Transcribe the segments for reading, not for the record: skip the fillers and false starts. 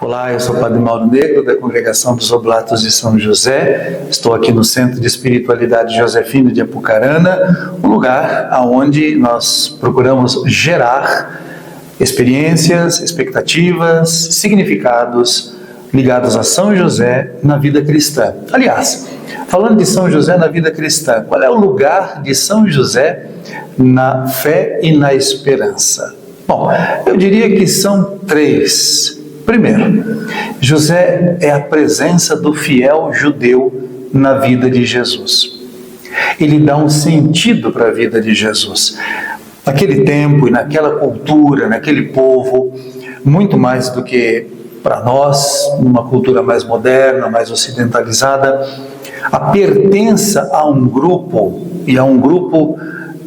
Olá, eu sou o Padre Mauro Negro, da Congregação dos Oblatos de São José. Estou aqui no Centro de Espiritualidade Josefino de Apucarana, um lugar onde nós procuramos gerar experiências, expectativas, significados ligados a São José na vida cristã. Aliás, falando de São José na vida cristã, qual é o lugar de São José na fé e na esperança? Bom, eu diria que são três. Primeiro, José é a presença do fiel judeu na vida de Jesus. Ele dá um sentido para a vida de Jesus. Naquele tempo e naquela cultura, naquele povo, muito mais do que para nós, numa cultura mais moderna, mais ocidentalizada, a pertença a um grupo, e a um grupo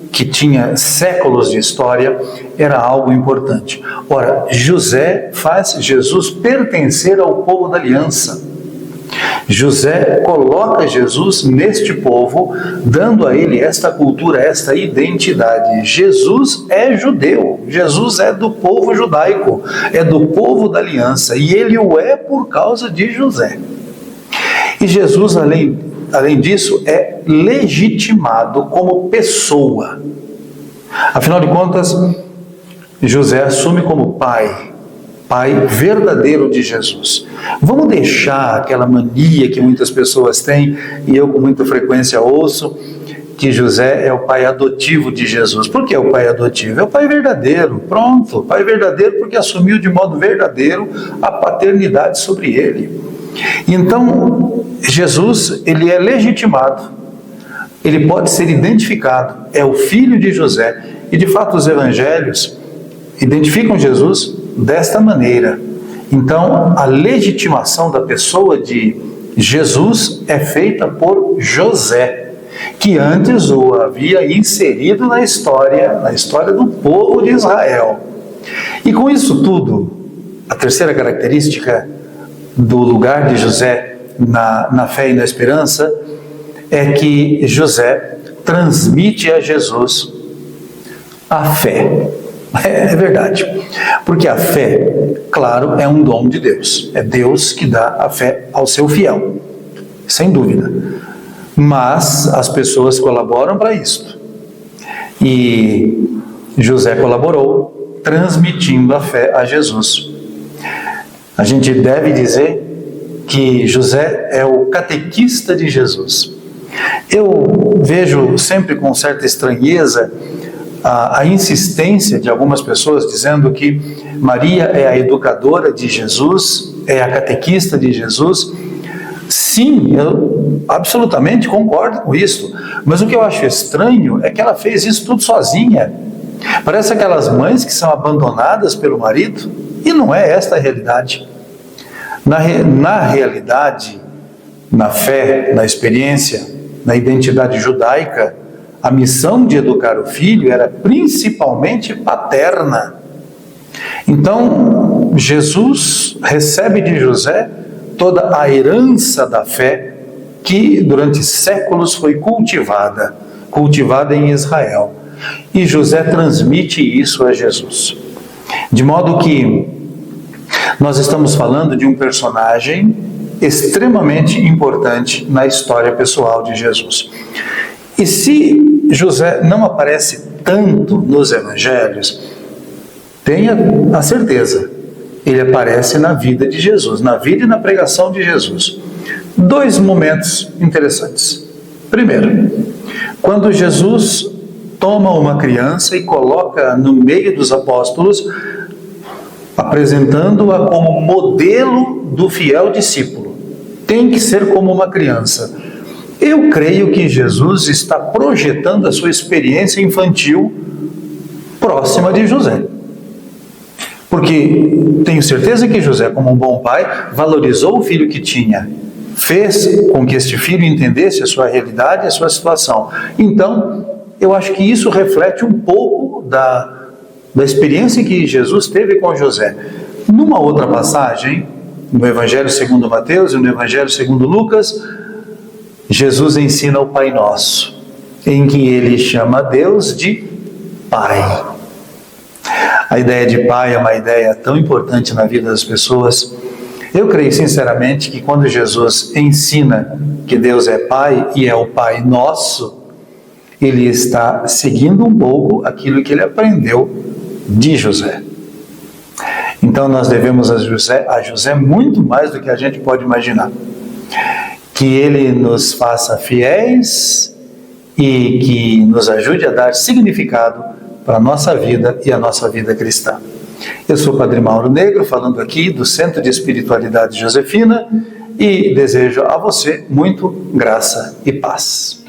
que tinha séculos de história, era algo importante. Ora, José faz Jesus pertencer ao povo da aliança. José coloca Jesus neste povo, dando a ele esta cultura, esta identidade. Jesus é judeu, Jesus é do povo judaico, é do povo da aliança, e ele o é por causa de José. E Jesus, além disso, é legitimado como pessoa. Afinal de contas, José assume como pai verdadeiro de Jesus. Vamos deixar aquela mania que muitas pessoas têm, e eu com muita frequência ouço, que José é o pai adotivo de Jesus. Por que é o pai adotivo? É o pai verdadeiro, pronto, o pai verdadeiro porque assumiu de modo verdadeiro a paternidade sobre ele. Então, Jesus, ele é legitimado, ele pode ser identificado, é o filho de José, e de fato os evangelhos identificam Jesus desta maneira. Então, a legitimação da pessoa de Jesus é feita por José, que antes o havia inserido na história do povo de Israel. E com isso tudo, a terceira característica do lugar de José na fé e na esperança é que José transmite a Jesus a fé. É verdade, porque a fé, claro, é um dom de Deus. É Deus que dá a fé ao seu fiel, sem dúvida. Mas as pessoas colaboram para isso. E José colaborou, transmitindo a fé a Jesus. A gente deve dizer que José é o catequista de Jesus. Eu vejo sempre com certa estranheza a insistência de algumas pessoas dizendo que Maria é a educadora de Jesus, é a catequista de Jesus. Sim, eu absolutamente concordo com isso, mas o que eu acho estranho é que ela fez isso tudo sozinha. Parece aquelas mães que são abandonadas pelo marido, e não é esta a realidade. Na realidade, na fé, na experiência, na identidade judaica, a missão de educar o filho era principalmente paterna. Então, Jesus recebe de José toda a herança da fé que durante séculos foi cultivada em Israel. E José transmite isso a Jesus. De modo que nós estamos falando de um personagem extremamente importante na história pessoal de Jesus. E se José não aparece tanto nos evangelhos, tenha a certeza, ele aparece na vida de Jesus, na vida e na pregação de Jesus. Dois momentos interessantes. Primeiro, quando Jesus toma uma criança e coloca no meio dos apóstolos, apresentando-a como modelo do fiel discípulo. Tem que ser como uma criança. Eu creio que Jesus está projetando a sua experiência infantil próxima de José. Porque tenho certeza que José, como um bom pai, valorizou o filho que tinha, fez com que este filho entendesse a sua realidade e a sua situação. Então, eu acho que isso reflete um pouco da experiência que Jesus teve com José. Numa outra passagem, no Evangelho segundo Mateus e no Evangelho segundo Lucas, Jesus ensina o Pai Nosso, em que ele chama Deus de Pai. A ideia de pai é uma ideia tão importante na vida das pessoas, Eu creio sinceramente que quando Jesus ensina que Deus é Pai e é o Pai nosso, ele está seguindo um pouco aquilo que ele aprendeu de José. Então nós devemos a José muito mais do que a gente pode imaginar. Que ele nos faça fiéis e que nos ajude a dar significado para a nossa vida e a nossa vida cristã. Eu sou o Padre Mauro Negro, falando aqui do Centro de Espiritualidade Josefina, e desejo a você muito graça e paz.